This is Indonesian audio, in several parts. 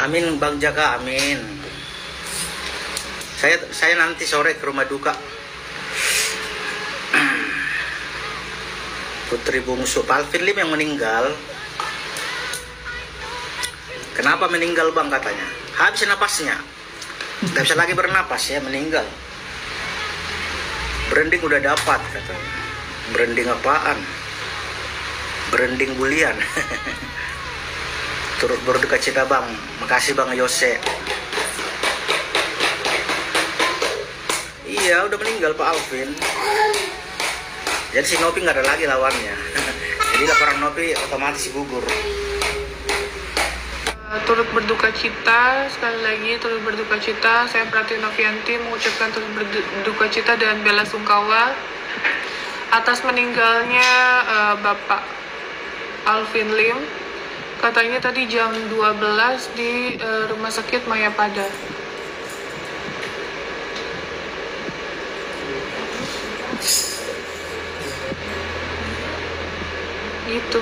Amin Bang Jaka, amin. Saya nanti sore ke rumah duka. Putri bungsu Pak Alvin Lim yang meninggal. Kenapa meninggal Bang katanya? Habis napasnya. Gak bisa lagi bernapas ya, meninggal. Branding udah dapat katanya. Branding apaan? Branding bulian. Turut berduka cita Bang. Makasih Bang Yose. Iya, udah meninggal Pak Alvin. Jadi si Nopi nggak ada lagi lawannya. Jadi laporan Nopi otomatis gugur. Turut berduka cita, sekali lagi turut berduka cita. Saya Prati Novianti mengucapkan turut berduka cita dan bela sungkawa atas meninggalnya Bapak Alvin Lim. Katanya tadi jam 12 di Rumah Sakit Mayapada. Gitu.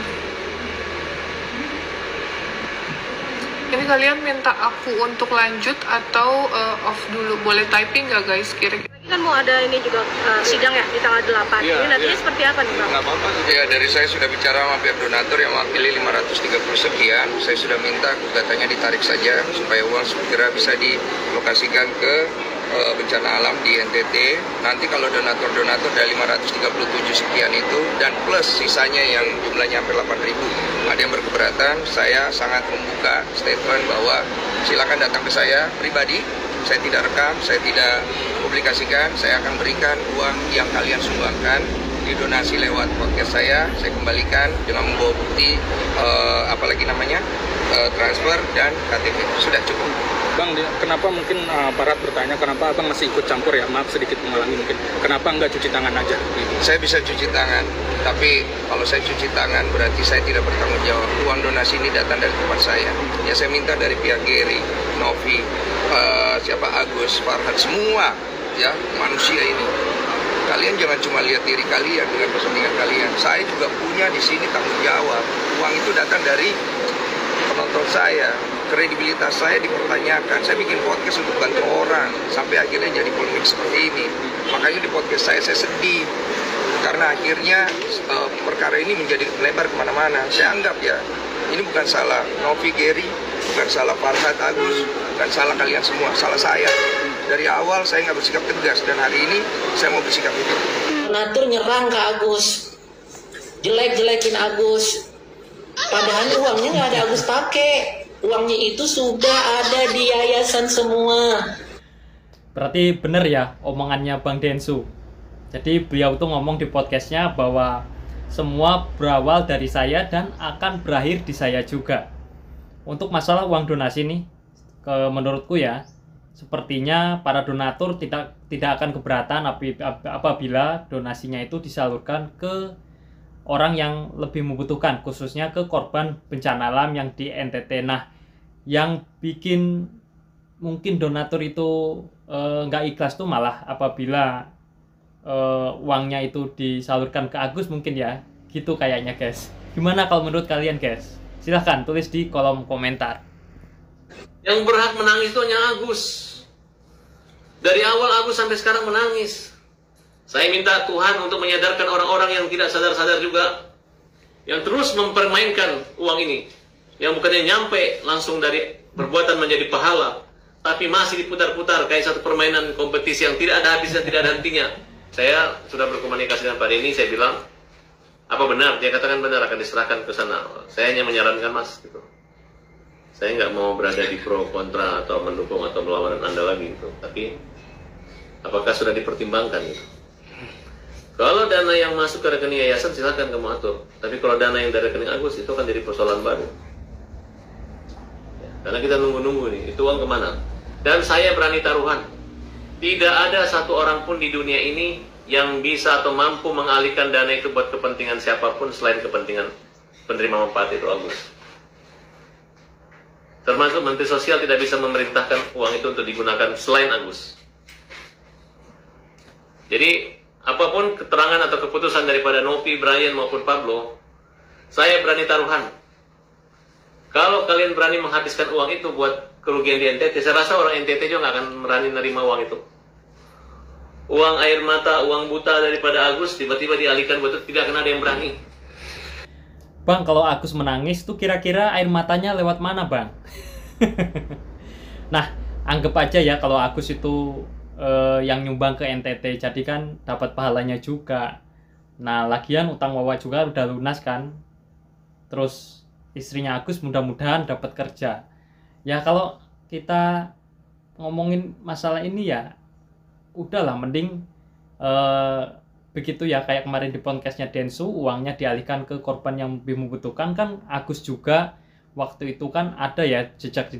Ini kalian minta aku untuk lanjut atau off dulu? Boleh typing nggak guys? Kira-kira Kan mau ada ini juga sidang ya di tanggal 8. Iya, ini nantinya iya. seperti apa nih Bang? Nggak apa-apa. Ya, dari saya sudah bicara sama pihak donatur yang mewakili 530 sekian. Saya sudah minta gugatannya ditarik saja supaya uang segera bisa dilokasikan ke bencana alam di NTT. Nanti kalau donatur-donatur dari 537 sekian itu dan plus sisanya yang jumlahnya hampir 8.000 ada yang berkeberatan, saya sangat membuka statement bahwa silakan datang ke saya pribadi. Saya tidak rekam, saya tidak publikasikan, saya akan berikan uang yang kalian sumbangkan didonasi lewat podcast saya kembalikan dengan membawa bukti apalagi namanya transfer dan KTP. Sudah cukup. Bang, kenapa mungkin aparat bertanya kenapa abang masih ikut campur ya? Maaf sedikit mengalami mungkin. Kenapa nggak cuci tangan aja? Saya bisa cuci tangan, tapi kalau saya cuci tangan berarti saya tidak bertanggung jawab. Uang donasi ini datang dari tempat saya. Ya saya minta dari pihak Gary, Novi, siapa Agus, Farhan, semua ya manusia ini. Kalian jangan cuma lihat diri kalian dengan kepentingan kalian. Saya juga punya di sini tanggung jawab. Uang itu datang dari penonton saya. Kredibilitas saya dipertanyakan. Saya bikin podcast untuk bantu orang sampai akhirnya jadi polemik seperti ini. Makanya di podcast saya sedih karena akhirnya perkara ini menjadi lebar kemana-mana. Saya anggap ya ini bukan salah Novi, Gary, bukan salah Farhad, Agus, bukan salah kalian semua, salah saya. Dari awal saya nggak bersikap tegas dan hari ini saya mau bersikap itu. Donatur nyerang ke Agus, jelek-jelekin Agus. Padahal uangnya nggak ada Agus pakai. Uangnya itu sudah ada di yayasan semua. Berarti benar ya omongannya Bang Densu. Jadi beliau tuh ngomong di podcastnya bahwa semua berawal dari saya dan akan berakhir di saya juga. Untuk masalah uang donasi nih, menurutku ya, sepertinya para donatur tidak akan keberatan apabila donasinya itu disalurkan ke orang yang lebih membutuhkan, khususnya ke korban bencana alam yang di NTT. Nah, yang bikin mungkin donatur itu nggak ikhlas tuh malah apabila uangnya itu disalurkan ke Agus mungkin ya, gitu kayaknya guys. Gimana kalau menurut kalian guys? Silahkan tulis di kolom komentar. Yang berhak menangis itu hanya Agus. Dari awal Agus sampai sekarang menangis. Saya minta Tuhan untuk menyadarkan orang-orang yang tidak sadar-sadar juga, yang terus mempermainkan uang ini, yang bukannya nyampe langsung dari perbuatan menjadi pahala, tapi masih diputar-putar kayak satu permainan kompetisi yang tidak ada habisnya, tidak ada hentinya. Saya sudah berkomunikasi dengan Pak Denny, saya bilang, apa benar? Dia katakan benar, akan diserahkan ke sana. Saya hanya menyarankan Mas, gitu. Saya nggak mau berada di pro kontra atau mendukung atau melawan Anda lagi, gitu. Tapi apakah sudah dipertimbangkan, gitu? Kalau dana yang masuk ke rekening yayasan silakan kamu atur. Tapi kalau dana yang dari rekening Agus itu kan jadi persoalan baru. Ya, karena kita nunggu-nunggu nih, itu uang kemana? Dan saya berani taruhan, tidak ada satu orang pun di dunia ini yang bisa atau mampu mengalihkan dana itu buat kepentingan siapapun selain kepentingan penerima manfaat itu Agus. Termasuk Menteri Sosial tidak bisa memerintahkan uang itu untuk digunakan selain Agus. Jadi apapun keterangan atau keputusan daripada Novi, Brian maupun Pablo, saya berani taruhan Kalau kalian berani menghabiskan uang itu buat kerugian di NTT, saya rasa orang NTT juga nggak akan berani menerima uang itu. Uang air mata, uang buta daripada Agus tiba-tiba dialihkan buat itu, tidak akan ada yang berani. Bang, kalau Agus menangis tuh kira-kira air matanya lewat mana, Bang? Nah, anggap aja ya kalau Agus itu yang nyumbang ke NTT, jadi kan dapat pahalanya juga. Nah, lagian utang Wawa juga udah lunas kan. Terus istrinya Agus mudah-mudahan dapat kerja. Ya kalau kita ngomongin masalah ini ya udahlah, mending begitu ya, kayak kemarin di podcastnya Densu, uangnya dialihkan ke korban yang lebih membutuhkan. Kan Agus juga waktu itu kan ada ya jejak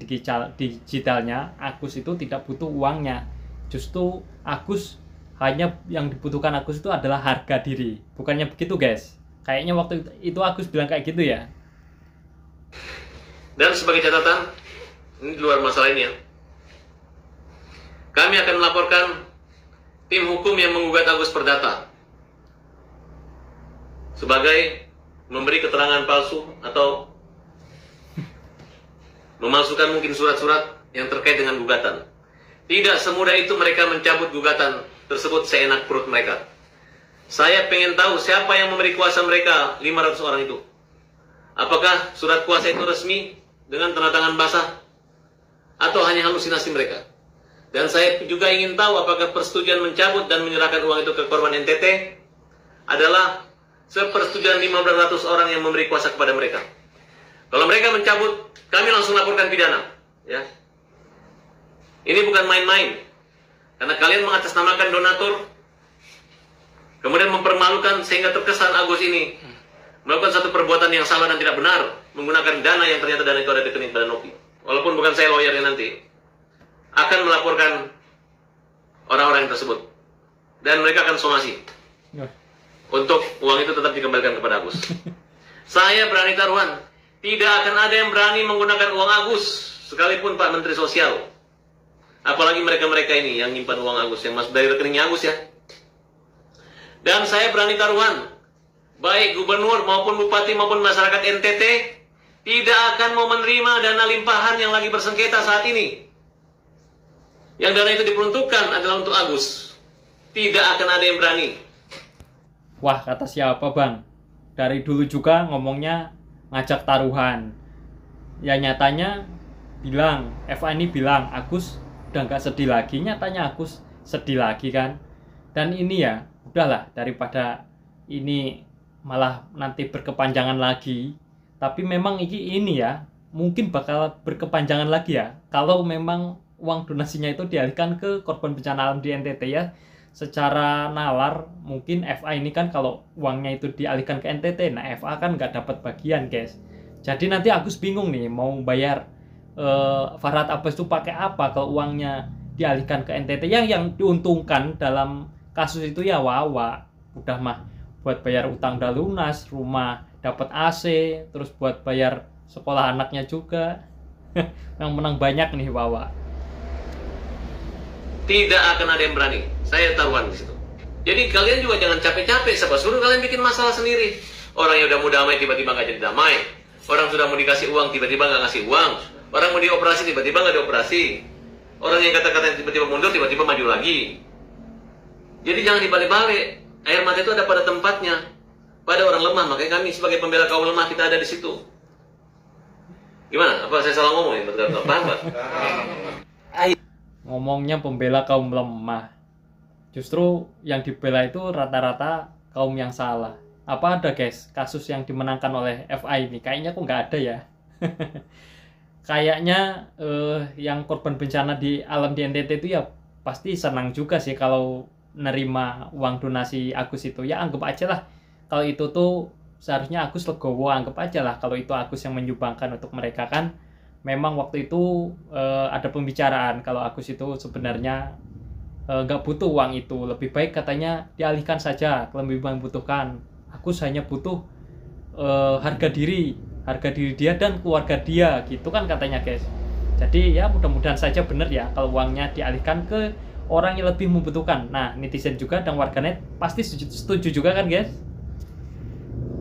digitalnya, Agus itu tidak butuh uangnya. Justru Agus, hanya yang dibutuhkan Agus itu adalah harga diri. Bukannya begitu guys? Kayaknya waktu itu Agus bilang kayak gitu ya. Dan sebagai catatan, ini di luar masalah ini ya, kami akan melaporkan tim hukum yang menggugat Agus Perdata sebagai memberi keterangan palsu atau memalsukan mungkin surat-surat yang terkait dengan gugatan. Tidak semudah itu mereka mencabut gugatan tersebut seenak perut mereka. Saya pengen tahu siapa yang memberi kuasa mereka 500 orang itu. Apakah surat kuasa itu resmi dengan tanda tangan basah atau hanya halusinasi mereka? Dan saya juga ingin tahu apakah persetujuan mencabut dan menyerahkan uang itu ke korban NTT adalah sepersetujuan 500 orang yang memberi kuasa kepada mereka. Kalau mereka mencabut, kami langsung laporkan pidana. Ya, ini bukan main-main. Karena kalian mengatasnamakan donatur, kemudian mempermalukan sehingga terkesan Agus ini melakukan satu perbuatan yang salah dan tidak benar, menggunakan dana yang ternyata dana itu ada di rekening pada Novi. Walaupun bukan saya lawyernya, nanti akan melaporkan orang-orang tersebut dan mereka akan somasi untuk uang itu tetap dikembalikan kepada Agus. Saya berani taruhan, tidak akan ada yang berani menggunakan uang Agus, sekalipun Pak Menteri Sosial. Apalagi mereka-mereka ini yang nyimpan uang Agus, yang masuk dari rekeningnya Agus ya. Dan saya berani taruhan, baik gubernur maupun bupati maupun masyarakat NTT tidak akan mau menerima dana limpahan yang lagi bersengketa saat ini. Yang dana itu diperuntukkan adalah untuk Agus. Tidak akan ada yang berani. Wah, kata siapa Bang? Dari dulu juga ngomongnya ngajak taruhan. Ya nyatanya bilang, FA ini bilang Agus udah nggak sedih lagi. Nyatanya Agus sedih lagi kan. Dan ini ya, udahlah, daripada ini malah nanti berkepanjangan lagi. Tapi memang ini ya, mungkin bakal berkepanjangan lagi ya, kalau memang uang donasinya itu dialihkan ke korban bencana alam di NTT ya. Secara nalar mungkin FA ini kan kalau uangnya itu dialihkan ke NTT, nah FA kan nggak dapat bagian guys. Jadi nanti Agus bingung nih mau bayar Farhad Abbas itu pakai apa kalau uangnya dialihkan ke NTT. Yang diuntungkan dalam kasus itu ya Wawa, udah mah buat bayar utang udah lunas, rumah dapat AC, terus buat bayar sekolah anaknya juga. Yang menang banyak nih Wawa. Tidak akan ada yang berani. Saya taruhan di situ. Jadi kalian juga jangan capek-capek. Siapa suruh kalian bikin masalah sendiri? Orang yang udah mau damai tiba-tiba nggak jadi damai. Orang sudah mau dikasih uang tiba-tiba nggak ngasih uang. Orang mau dioperasi tiba-tiba nggak dioperasi. Orang yang kata-kata tiba-tiba mundur tiba-tiba maju lagi. Jadi jangan dibalik-balik. Air mata itu ada pada tempatnya. Pada orang lemah. Makanya kami sebagai pembela kaum lemah kita ada di situ. Gimana? Apa saya salah ngomong ya? Betul nggak paham, Pak? Ngomongnya pembela kaum lemah, justru yang dibela itu rata-rata kaum yang salah. Apa ada guys kasus yang dimenangkan oleh FA ini? Kayaknya kok nggak ada ya. Kayaknya yang korban bencana di alam di NTT itu ya pasti senang juga sih kalau nerima uang donasi Agus itu. Ya anggap aja lah kalau itu tuh seharusnya Agus legowo, anggap aja lah kalau itu Agus yang menyumbangkan untuk mereka kan. Memang waktu itu ada pembicaraan kalau Agus itu sebenarnya nggak butuh uang itu, lebih baik katanya dialihkan saja ke lebih membutuhkan. Agus hanya butuh harga diri dia dan keluarga dia, gitu kan katanya guys. Jadi ya mudah-mudahan saja benar ya kalau uangnya dialihkan ke orang yang lebih membutuhkan. Nah netizen juga dan warganet pasti setuju juga kan guys.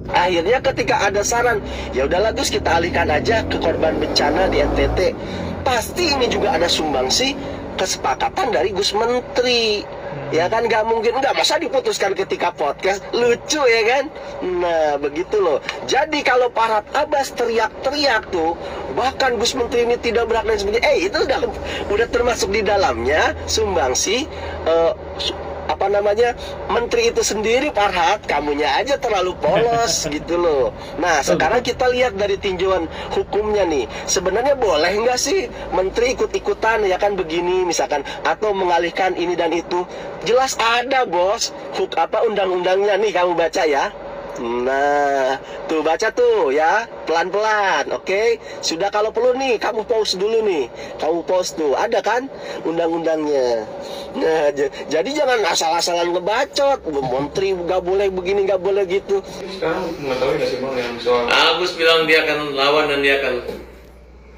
Akhirnya ketika ada saran, ya udahlah Gus, kita alihkan aja ke korban bencana di NTT. Pasti ini juga ada sumbangsi kesepakatan dari Gus Menteri. Ya kan, nggak mungkin, nggak masa diputuskan ketika podcast, lucu ya kan. Nah begitu loh. Jadi kalau Farhad Abbas teriak-teriak tuh, bahkan Gus Menteri ini tidak berhak dan sebagainya, itu udah termasuk di dalamnya sumbangsi menteri itu sendiri. Farhad, kamunya aja terlalu polos gitu loh. Nah sekarang kita lihat dari tinjauan hukumnya nih, sebenarnya boleh nggak sih menteri ikut-ikutan ya kan begini misalkan, atau mengalihkan ini dan itu? Jelas ada bos, undang-undangnya nih, kamu baca ya. Nah, tuh baca tuh ya, pelan-pelan, oke? Sudah, kalau perlu nih, kamu pause dulu nih. Kamu pause tuh, ada kan undang-undangnya. Nah, jadi jangan asal-asalan ngebacot. Menteri nggak boleh begini, nggak boleh gitu. Sekarang mengetahui nggak sih Bang yang soal Agus bilang dia akan lawan dan dia akan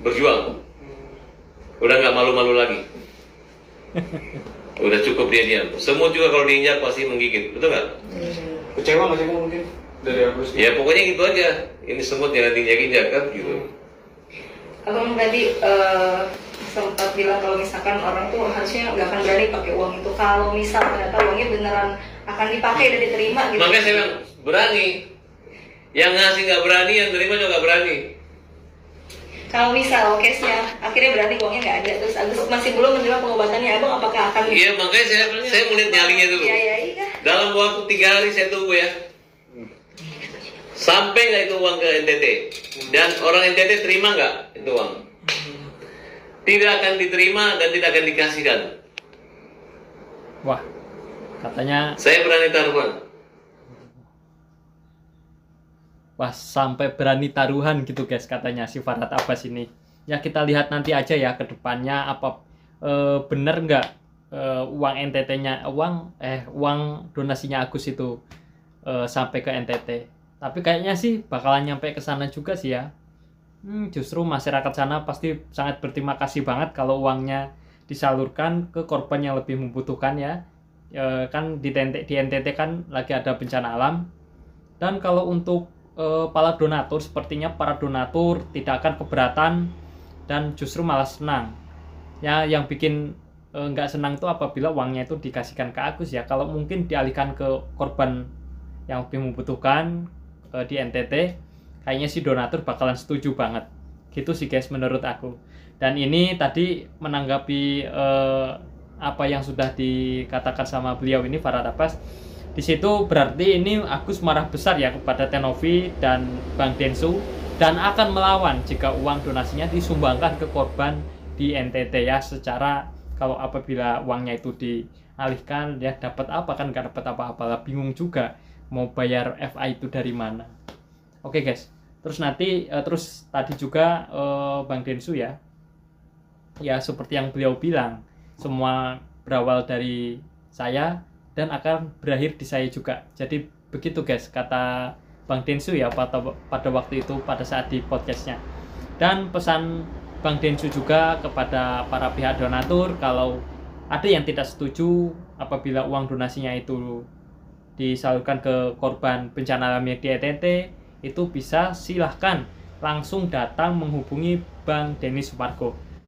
berjuang. Udah nggak malu-malu lagi. Udah cukup dia diam. Semut juga kalau diinjak pasti menggigit, betul nggak? kecewa nggak sih Bang mungkin dari Agus? Ya pokoknya gitu aja. Ini semut jangan diinjak-injak kan gitu. Abang tadi sempat bilang kalau misalkan orang tuh harusnya nggak akan berani pakai uang itu. Kalau misal ternyata uangnya beneran akan dipakai dan diterima gitu. Makanya saya bilang berani. Yang ngasih nggak berani, yang terima juga nggak berani. Kalau misal case-nya akhirnya berarti uangnya nggak ada, terus Agus masih belum menerima pengobatannya, Abang apakah akan? Iya, makanya saya mau lihat nyalinya dulu. Iya. Dalam waktu 3 hari saya tunggu ya. Sampai nggak itu uang ke NTT? Dan orang NTT terima nggak itu uang? Tidak akan diterima dan tidak akan dikasihkan. Wah, katanya Saya berani taruhan. wah sampai berani taruhan gitu guys, katanya si Farhad Abbas ini. Ya kita lihat nanti aja ya ke depannya apa bener nggak uang NTT-nya, uang donasinya Agus itu sampai ke NTT. Tapi kayaknya sih bakalan nyampe ke sana juga sih ya. Justru masyarakat sana pasti sangat berterima kasih banget kalau uangnya disalurkan ke korban yang lebih membutuhkan ya. Kan di NTT kan lagi ada bencana alam. Dan kalau untuk para donatur, sepertinya para donatur tidak akan keberatan dan justru malah senang. Ya, yang bikin nggak senang tuh apabila uangnya itu dikasihkan ke Agus ya. Kalau mungkin dialihkan ke korban yang lebih membutuhkan di NTT, kayaknya si donatur bakalan setuju banget. Gitu sih guys menurut aku. Dan ini tadi menanggapi apa yang sudah dikatakan sama beliau ini, Farhad Abbas. Di situ berarti ini Agus marah besar ya kepada Tenovi dan Bang Densu dan akan melawan jika uang donasinya disumbangkan ke korban di NTT ya. Secara kalau apabila uangnya itu dialihkan ya dapat apa, kan nggak dapat apa-apa, bingung juga mau bayar FA itu dari mana. Oke guys, terus nanti terus tadi juga Bang Densu ya seperti yang beliau bilang, semua berawal dari saya dan akan berakhir di saya juga. Jadi begitu guys kata Bang Densu ya pada waktu itu, pada saat di podcastnya. Dan pesan Bang Densu juga kepada para pihak donatur, kalau ada yang tidak setuju apabila uang donasinya itu disalurkan ke korban bencana alam di NTT, itu bisa silahkan langsung datang menghubungi Bang Denny Sumargo.